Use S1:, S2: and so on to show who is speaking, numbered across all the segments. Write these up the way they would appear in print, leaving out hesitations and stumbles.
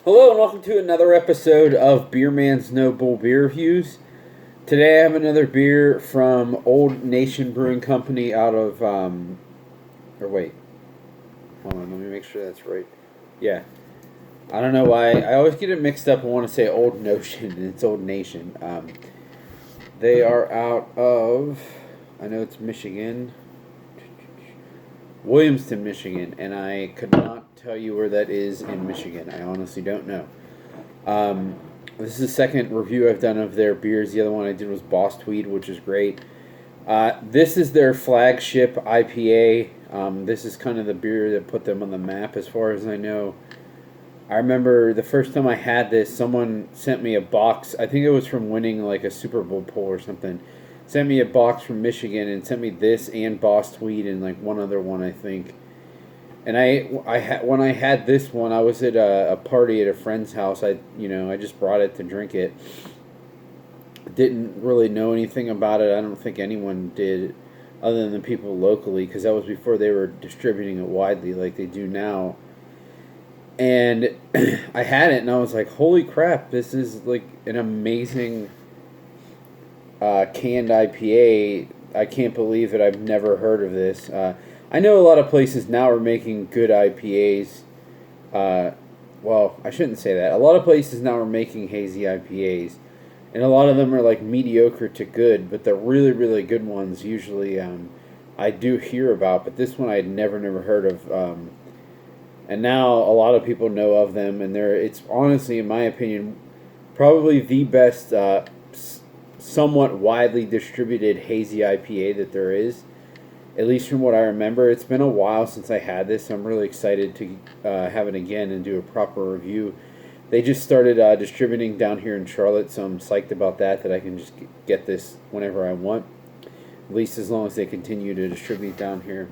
S1: Hello and welcome to another episode of Beer Man's Noble Beer Reviews. Today I have another beer from Old Nation Brewing Company out of, or wait, hold on, let me make sure that's right. Yeah, I don't know why, I always get it mixed up and want to say Old Notion, and it's Old Nation. They are out of, I know it's Michigan, Williamston, Michigan, and I could not tell you where that is in Michigan. I honestly don't know. This is the second review I've done of their beers. The other one I did was Boss Tweed, which is great. This is their flagship IPA. This is kind of the beer that put them on the map as far as I know. I remember the first time I had this, someone sent me a box. I think it was from winning like a Super Bowl poll or something. Sent me a box from Michigan and sent me this and Boss Tweed and like one other one, I think. And when I had this one, I was at a party at a friend's house. I just brought it to drink it. Didn't really know anything about it. I don't think anyone did, other than the people locally, because that was before they were distributing it widely like they do now. And I had it, and I was like, "Holy crap! This is like an amazing canned IPA. I can't believe that I've never heard of this." I know a lot of places now are making good IPAs. Well, I shouldn't say that. A lot of places now are making hazy IPAs. And a lot of them are like mediocre to good, but the really, really good ones usually I do hear about. But this one I had never heard of. And now a lot of people know of them. And it's honestly, in my opinion, probably the best somewhat widely distributed hazy IPA that there is. At least from what I remember. It's been a while since I had this. I'm really excited to have it again and do a proper review. They just started distributing down here in Charlotte, so I'm psyched about that I can just get this whenever I want. At least as long as they continue to distribute down here.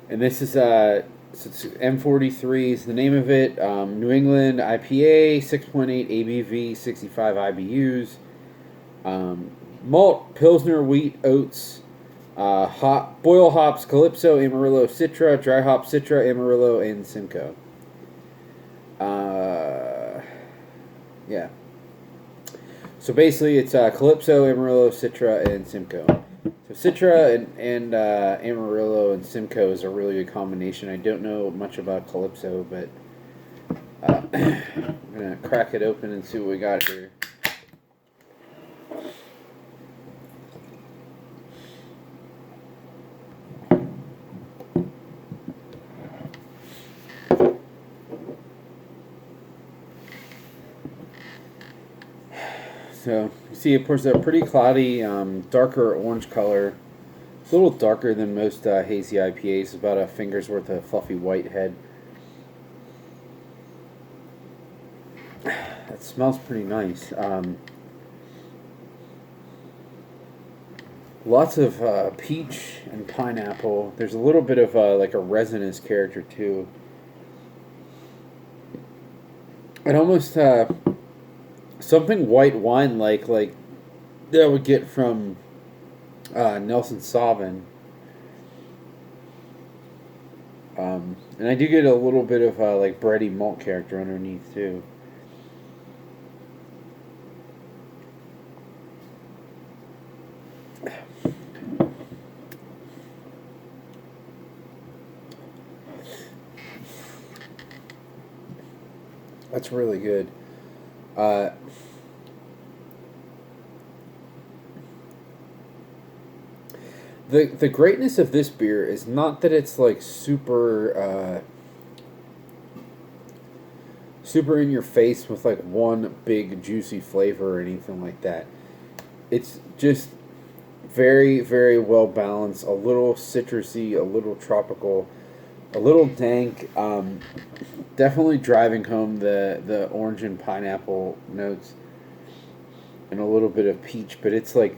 S1: And this is it's M-43 is the name of it. New England IPA, 6.8 ABV, 65 IBUs. Malt, Pilsner, wheat, oats. Boil hops, Calypso, Amarillo, Citra, dry hop, Citra, Amarillo, and Simcoe. Yeah. So basically, it's Calypso, Amarillo, Citra, and Simcoe. So Citra and Amarillo and Simcoe is a really good combination. I don't know much about Calypso, but I'm gonna crack it open and see what we got here. So, you see, of course, a pretty cloudy, darker orange color. It's a little darker than most hazy IPAs. It's about a finger's worth of fluffy white head. That smells pretty nice. Lots of peach and pineapple. There's a little bit of like a resinous character, too. It almost... something white wine like that I would get from Nelson Sauvin. And I do get a little bit of like bready malt character underneath too. That's really good. The greatness of this beer is not that it's like super super in your face with like one big juicy flavor or anything like that. It's just very, very well balanced, a little citrusy, a little tropical, a little dank, definitely driving home the orange and pineapple notes and a little bit of peach, but it's like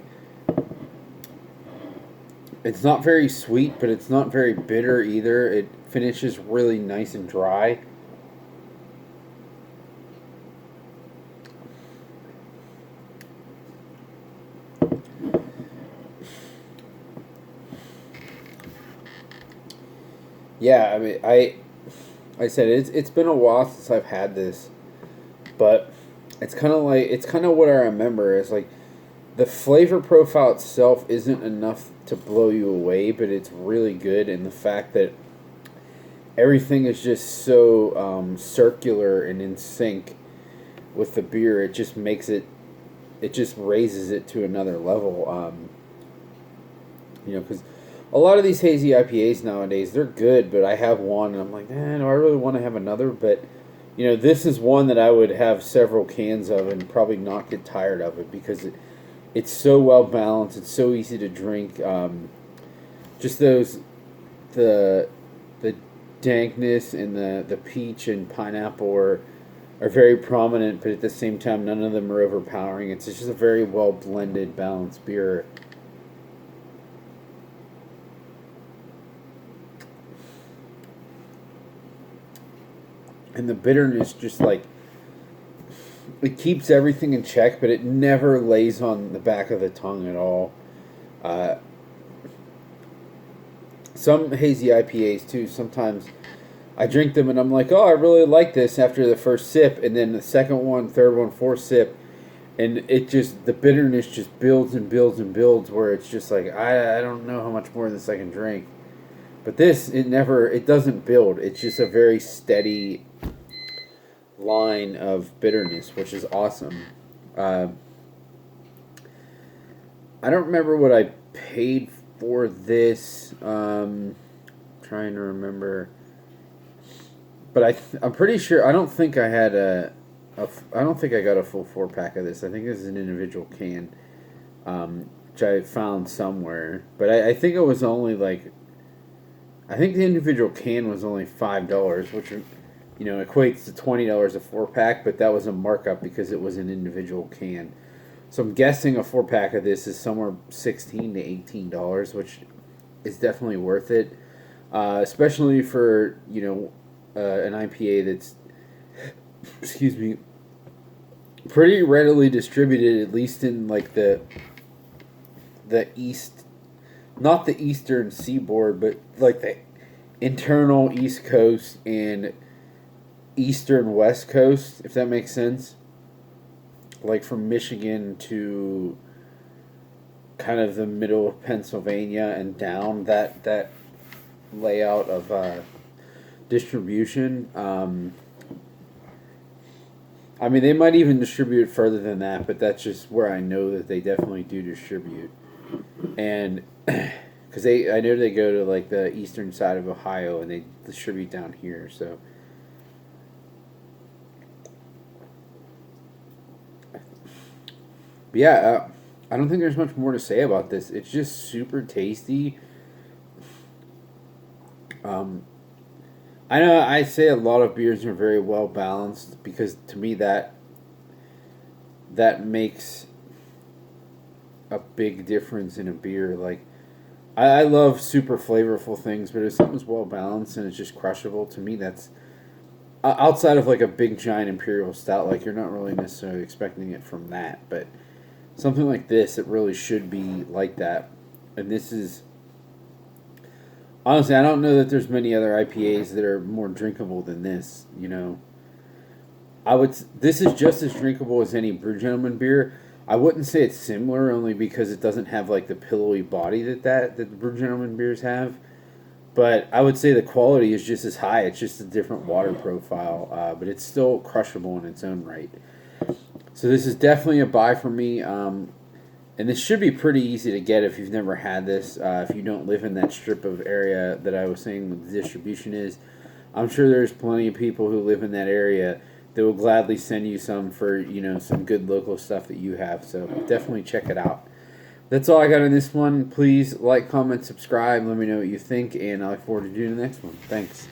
S1: it's not very sweet, but it's not very bitter either. It finishes really nice and dry. Yeah, I mean, I said it's been a while since I've had this, but it's kind of what I remember. It's like the flavor profile itself isn't enough to blow you away, but it's really good, and the fact that everything is just so circular and in sync with the beer, it just makes it just raises it to another level. Because a lot of these hazy IPAs nowadays, they're good, but I have one and I'm like, do I really want to have another? But this is one that I would have several cans of and probably not get tired of it because it's so well balanced. It's so easy to drink. Just the the dankness and the peach and pineapple are very prominent, but at the same time, none of them are overpowering. It's just a very well blended, balanced beer. And the bitterness just like it keeps everything in check, but it never lays on the back of the tongue at all. Some hazy IPAs too, sometimes I drink them and I'm like, oh, I really like this after the first sip, and then the second one, third one, fourth sip, and the bitterness just builds and builds and builds, where it's just like, I don't know how much more of this I can drink. But this, it doesn't build. It's just a very steady line of bitterness, which is awesome. I don't remember what I paid for this. Trying to remember. But I'm pretty sure, I don't think I had I don't think I got a full 4-pack of this. I think this is an individual can, which I found somewhere. But I think it was only like, I think the individual can was only $5, which equates to $20 a 4-pack. But that was a markup because it was an individual can. So I'm guessing a 4-pack of this is somewhere $16 to $18, which is definitely worth it, especially for an IPA that's, excuse me, pretty readily distributed, at least in like the east, not the eastern seaboard, but like the internal East Coast and eastern West Coast, if that makes sense. Like from Michigan to kind of the middle of Pennsylvania and down, that layout of distribution. I mean, they might even distribute further than that, but that's just where I know that they definitely do distribute. And because I know they go to like the eastern side of Ohio and they distribute down here, so. But yeah, I don't think there's much more to say about this. It's just super tasty. I know I say a lot of beers are very well balanced because to me that makes a big difference in a beer. Like I love super flavorful things, but if something's well balanced and it's just crushable, to me that's outside of like a big giant imperial stout. Like you're not really necessarily expecting it from that, but something like this, it really should be like that. And this is, honestly, I don't know that there's many other IPAs that are more drinkable than this. This is just as drinkable as any Brew Gentleman beer. I wouldn't say it's similar, only because it doesn't have like the pillowy body that the Brew Gentleman beers have. But I would say the quality is just as high. It's just a different water profile, but it's still crushable in its own right. So this is definitely a buy for me, and this should be pretty easy to get if you've never had this. If you don't live in that strip of area that I was saying the distribution is, I'm sure there's plenty of people who live in that area that will gladly send you some for some good local stuff that you have. So definitely check it out. That's all I got on this one. Please like, comment, subscribe. Let me know what you think, and I look forward to doing the next one. Thanks.